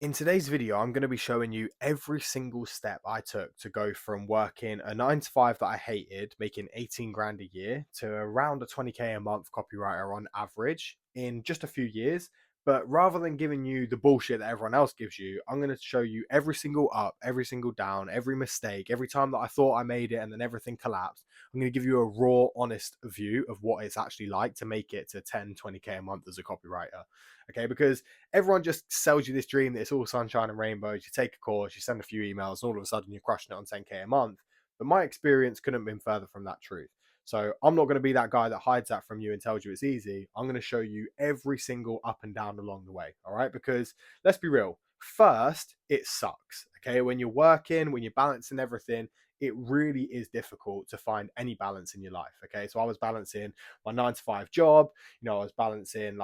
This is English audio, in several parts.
In today's video, I'm going to be showing you every single step I took to go from working a 9 to 5 that I hated, making 18 grand a year, to around a 20K a month copywriter on average in just a few years. But rather than giving you the bullshit that everyone else gives you, I'm going to show you every single up, every single down, every mistake, every time that I thought I made it and then everything collapsed. I'm going to give you a raw, honest view of what it's actually like to make it to 10, 20K a month as a copywriter. Okay, because everyone just sells you this dream that it's all sunshine and rainbows. You take a course, you send a few emails, and all of a sudden you're crushing it on 10K a month. But my experience couldn't have been further from that truth. So I'm not going to be that guy that hides that from you and tells you it's easy. I'm going to show you every single up and down along the way. All right. Because let's be real. First, it sucks. Okay. When you're working, when you're balancing everything, it really is difficult to find any balance in your life. Okay. So I was balancing my 9 to 5 job, I was balancing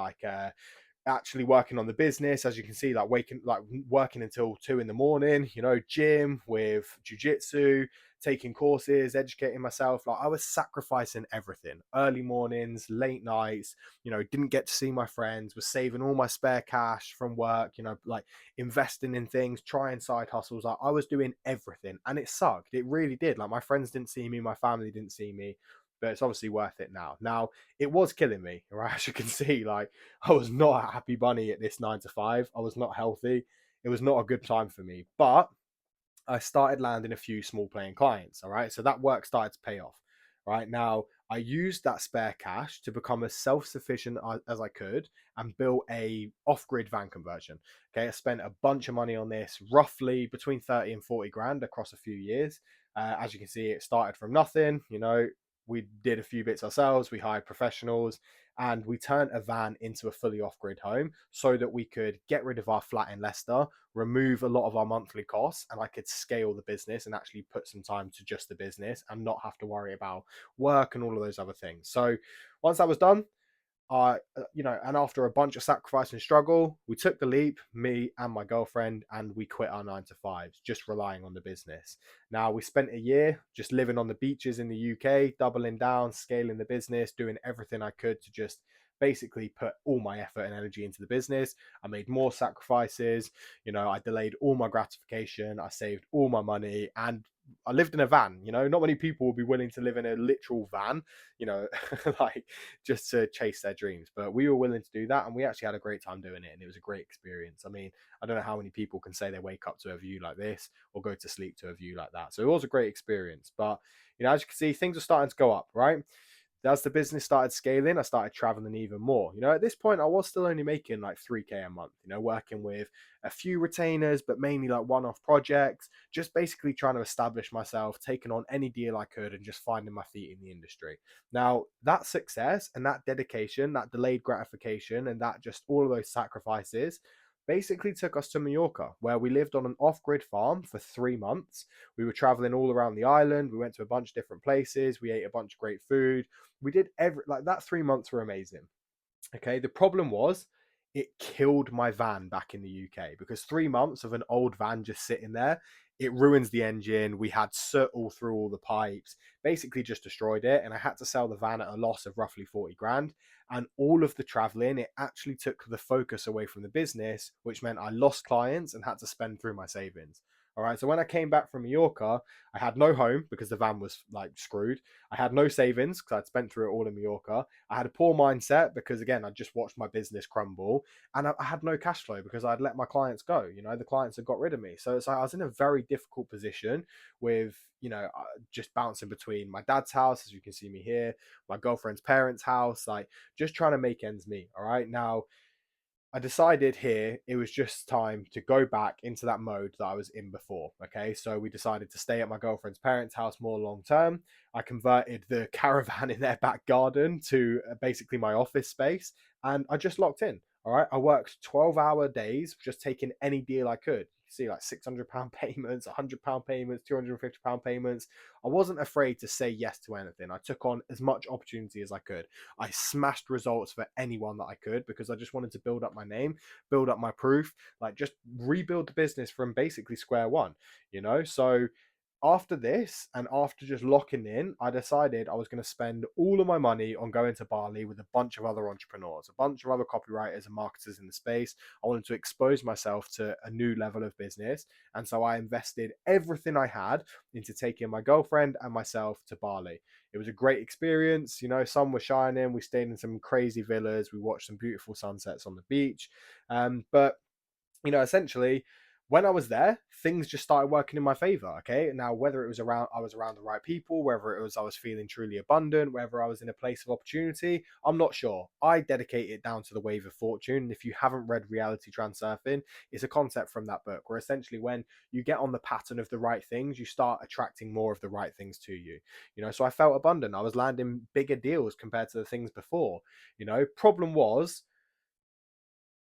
actually working on the business, as you can see, like working until 2 in the morning, gym with jujitsu, taking courses, educating myself. Like I was sacrificing everything, early mornings, late nights, didn't get to see my friends, was saving all my spare cash from work, like investing in things, trying side hustles. Like I was doing everything and it sucked. It really did. Like my friends didn't see me, my family didn't see me, but it's obviously worth it now. Now, it was killing me, right? As you can see, like I was not a happy bunny at this 9 to 5. I was not healthy. It was not a good time for me. But I started landing a few small paying clients. All right. So that work started to pay off. Right now, I used that spare cash to become as self sufficient as I could and built a off grid van conversion. Okay. I spent a bunch of money on this, roughly between 30 and 40 grand across a few years. As you can see, it started from nothing. We did a few bits ourselves, we hired professionals, and we turned a van into a fully off grid home so that we could get rid of our flat in Leicester, remove a lot of our monthly costs, and I could scale the business and actually put some time to just the business and not have to worry about work and all of those other things. So once that was done, and after a bunch of sacrifice and struggle, we took the leap, me and my girlfriend, and we quit our 9 to 5s, just relying on the business. Now, we spent a year just living on the beaches in the UK, doubling down, scaling the business, doing everything I could to just basically put all my effort and energy into the business. I made more sacrifices, I delayed all my gratification, I saved all my money, and I lived in a van. Not many people will be willing to live in a literal van, like just to chase their dreams. But we were willing to do that, and we actually had a great time doing it, and it was a great experience. I mean, I don't know how many people can say they wake up to a view like this or go to sleep to a view like that. So it was a great experience. But as you can see, things are starting to go up, right? As the business started scaling, I started traveling even more. At this point, I was still only making like 3K a month, working with a few retainers, but mainly like one off projects, just basically trying to establish myself, taking on any deal I could, and just finding my feet in the industry. Now, that success and that dedication, that delayed gratification, and that just all of those sacrifices basically took us to Mallorca, where we lived on an off grid farm for 3 months. We were traveling all around the island. We went to a bunch of different places. We ate a bunch of great food. We did that 3 months were amazing. Okay. The problem was it killed my van back in the UK because 3 months of an old van just sitting there, it ruins the engine. We had soot all through all the pipes, basically just destroyed it. And I had to sell the van at a loss of roughly 40 grand. And all of the traveling, it actually took the focus away from the business, which meant I lost clients and had to spend through my savings. All right. So when I came back from Mallorca, I had no home because the van was like screwed. I had no savings because I'd spent through it all in Mallorca. I had a poor mindset because, again, I just watched my business crumble, and I had no cash flow because I'd let my clients go. The clients had got rid of me. So it's like I was in a very difficult position with, just bouncing between my dad's house, as you can see me here, my girlfriend's parents' house, like just trying to make ends meet. All right. Now, I decided here it was just time to go back into that mode that I was in before. Okay, so we decided to stay at my girlfriend's parents' house more long term. I converted the caravan in their back garden to basically my office space, and I just locked in. All right, I worked 12-hour days, just taking any deal I could. You see, like £600 payments, £100 payments, £250 payments. I wasn't afraid to say yes to anything. I took on as much opportunity as I could. I smashed results for anyone that I could because I just wanted to build up my name, build up my proof, like just rebuild the business from basically square one. So after this and after just locking in, I decided I was going to spend all of my money on going to Bali with a bunch of other entrepreneurs, a bunch of other copywriters and marketers in the space. I wanted to expose myself to a new level of business. And so I invested everything I had into taking my girlfriend and myself to Bali. It was a great experience. You know, sun was shining. We stayed in some crazy villas. We watched some beautiful sunsets on the beach. But essentially, when I was there, things just started working in my favor. Okay. Now, whether it was around, I was around the right people, whether it was I was feeling truly abundant, whether I was in a place of opportunity, I'm not sure. I dedicate it down to the wave of fortune. And if you haven't read Reality Transurfing, it's a concept from that book where essentially when you get on the pattern of the right things, you start attracting more of the right things to you. So I felt abundant. I was landing bigger deals compared to the things before. Problem was,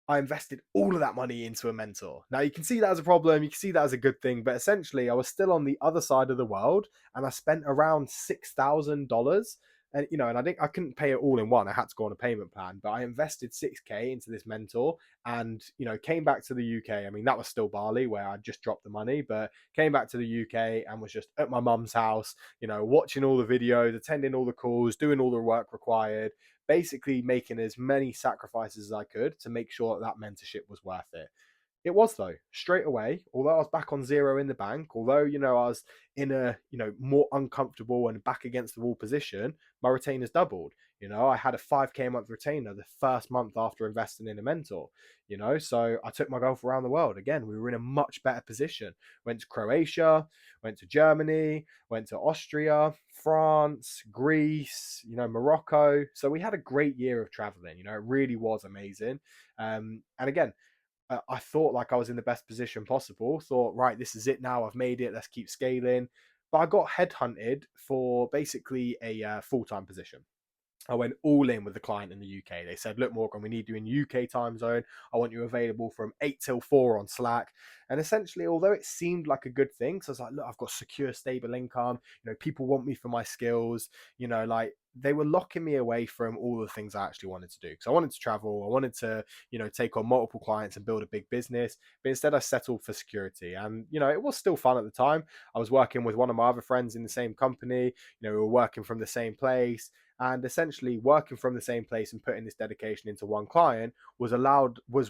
I invested all of that money into a mentor. Now you can see that as a problem, you can see that as a good thing, but essentially I was still on the other side of the world and I spent around $6,000. And I couldn't pay it all in one. I had to go on a payment plan, but I invested 6K into this mentor and came back to the UK. I mean, that was still Bali where I just dropped the money, but came back to the UK and was just at my mum's house, watching all the videos, attending all the calls, doing all the work required, basically making as many sacrifices as I could to make sure that mentorship was worth it. It was, though, straight away. Although I was back on zero in the bank, although I was in a more uncomfortable and back against the wall position, my retainers doubled. I had a 5K a month retainer the first month after investing in a mentor. So I took my golf around the world. Again, we were in a much better position. Went to Croatia, went to Germany, went to Austria, France, Greece, Morocco. So we had a great year of traveling. It really was amazing. And again, I thought like I was in the best position possible. Thought, right, this is it now. I've made it. Let's keep scaling. But I got headhunted for basically a full-time position. I went all in with the client in the UK. They said, look, Morgan, we need you in UK time zone. I want you available from 8 till 4 on Slack. And essentially, although it seemed like a good thing, so I was like, look, I've got secure, stable income. People want me for my skills. Like they were locking me away from all the things I actually wanted to do. Because I wanted to travel. I wanted to, take on multiple clients and build a big business. But instead, I settled for security. And, it was still fun at the time. I was working with one of my other friends in the same company. We were working from the same place. And essentially working from the same place and putting this dedication into one client was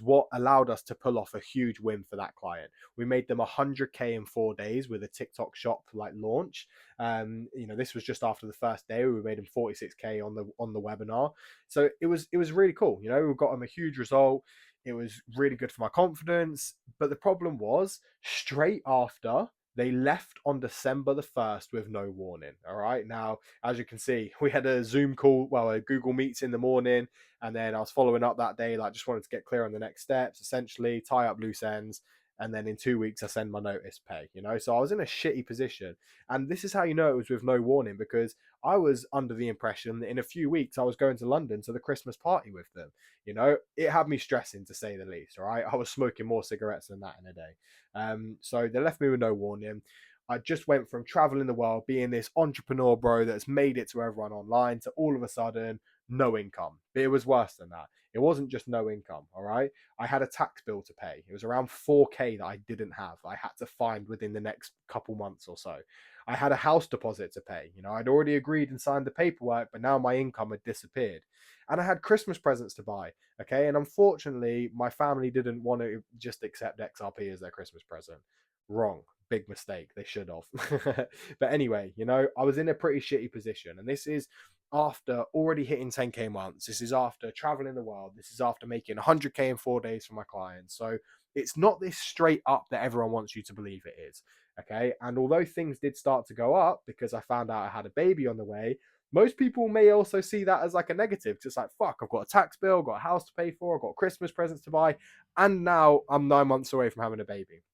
what allowed us to pull off a huge win for that client. We made them 100K in 4 days with a TikTok shop like launch. This was just after the first day. We made them 46K on the webinar. So it was really cool. We got them a huge result. It was really good for my confidence. But the problem was straight after, they left on December the 1st with no warning. All right. Now, as you can see, we had a Zoom call, a Google Meets in the morning. And then I was following up that day, like just wanted to get clear on the next steps, essentially tie up loose ends. And then in 2 weeks, I send my notice pay, So I was in a shitty position. And this is how it was with no warning, because I was under the impression that in a few weeks I was going to London to the Christmas party with them. It had me stressing, to say the least. All right. I was smoking more cigarettes than that in a day. So they left me with no warning. I just went from traveling the world, being this entrepreneur bro that's made it to everyone online, to all of a sudden no income. But it was worse than that. It wasn't just no income. All right. I had a tax bill to pay. It was around 4K that I didn't have. I had to find within the next couple months or so. I had a house deposit to pay. I'd already agreed and signed the paperwork, but now my income had disappeared. And I had Christmas presents to buy. Okay. And unfortunately, my family didn't want to just accept XRP as their Christmas present. Wrong. Big mistake. They should have. But anyway, I was in a pretty shitty position. And this is after already hitting 10K months. This is after traveling the world. This is after making 100K in 4 days for my clients. So it's not this straight up that everyone wants you to believe it is. Okay. And although things did start to go up because I found out I had a baby on the way, most people may also see that as like a negative. It's like, fuck, I've got a tax bill, I've got a house to pay for, I've got Christmas presents to buy, and now I'm 9 months away from having a baby.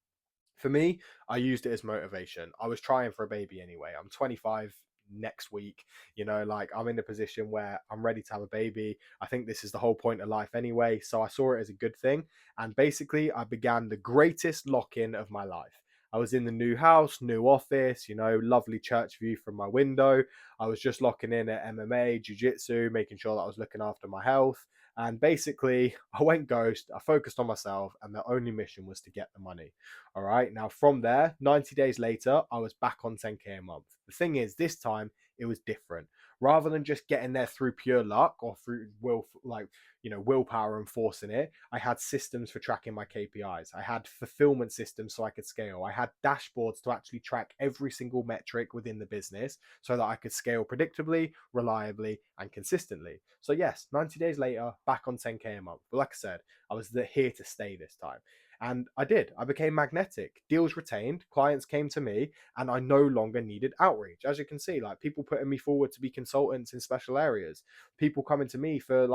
For me, I used it as motivation. I was trying for a baby anyway. I'm 25 next week. Like I'm in a position where I'm ready to have a baby. I think this is the whole point of life anyway. So I saw it as a good thing. And basically, I began the greatest lock-in of my life. I was in the new house, new office, lovely church view from my window. I was just locking in at MMA, jiu-jitsu, making sure that I was looking after my health. And basically, I went ghost, I focused on myself, and the only mission was to get the money. All right. Now, from there, 90 days later, I was back on 10K a month. The thing is, this time it was different. Rather than just getting there through pure luck or through willpower and forcing it, I had systems for tracking my KPIs. I had fulfillment systems so I could scale. I had dashboards to actually track every single metric within the business so that I could scale predictably, reliably, and consistently. So yes, 90 days later, back on 10K a month. But like I said, I was here to stay this time. And I did. I became magnetic. Deals retained, clients came to me, and I no longer needed outreach. As you can see, like people putting me forward to be consultants in special areas, people coming to me for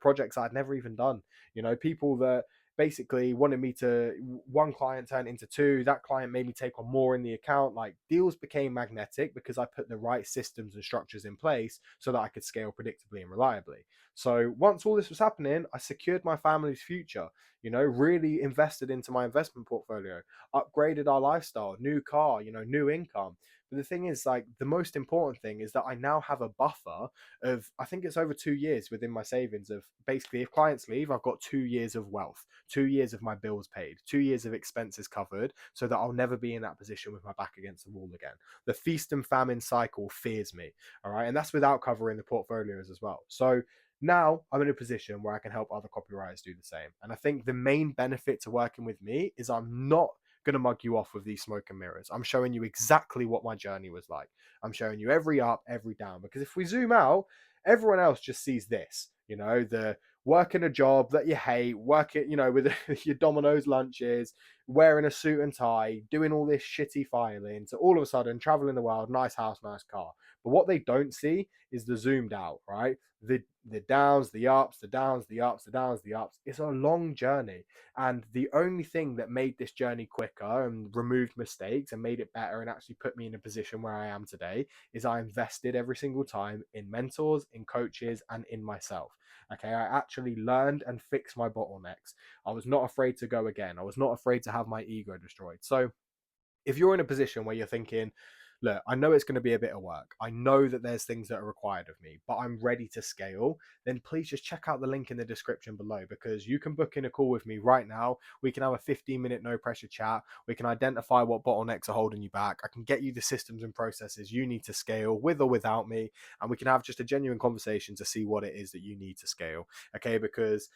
projects I'd never even done, people that basically wanted me to, one client turned into two, that client made me take on more in the account. Like deals became magnetic because I put the right systems and structures in place so that I could scale predictably and reliably. So once all this was happening, I secured my family's future, really invested into my investment portfolio, upgraded our lifestyle, new car, new income. But the thing is, like, the most important thing is that I now have a buffer of, I think it's over 2 years within my savings of basically, if clients leave, I've got 2 years of wealth, 2 years of my bills paid, 2 years of expenses covered, so that I'll never be in that position with my back against the wall again. The feast and famine cycle fears me. All right. And that's without covering the portfolios as well. So now I'm in a position where I can help other copywriters do the same. And I think the main benefit to working with me is I'm not going to mug you off with these smoke and mirrors. I'm showing you exactly what my journey was like. I'm showing you every up, every down, because if we zoom out, everyone else just sees this, the working a job that you hate, work it, with your Domino's lunches, wearing a suit and tie, doing all this shitty filing, to all of a sudden traveling the world, nice house, nice car. But what they don't see is the zoomed out, right? The downs, the ups, the downs, the ups, the downs, the ups. It's a long journey. And the only thing that made this journey quicker and removed mistakes and made it better and actually put me in a position where I am today is I invested every single time in mentors, in coaches, and in myself. Okay, I actually learned and fixed my bottlenecks. I was not afraid to go again. I was not afraid to have my ego destroyed. So if you're in a position where you're thinking, look, I know it's going to be a bit of work, I know that there's things that are required of me, but I'm ready to scale, then please just check out the link in the description below, because you can book in a call with me right now. We can have a 15-minute no pressure chat. We can identify what bottlenecks are holding you back. I can get you the systems and processes you need to scale with or without me, and we can have just a genuine conversation to see what it is that you need to scale. Okay, because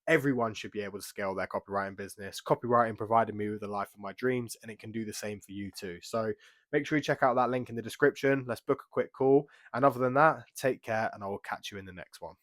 everyone should be able to scale their copywriting business. Copywriting provided me with the life of my dreams, and it can do the same for you too. So make sure you check out that link in the description. Let's book a quick call. And other than that, take care, and I will catch you in the next one.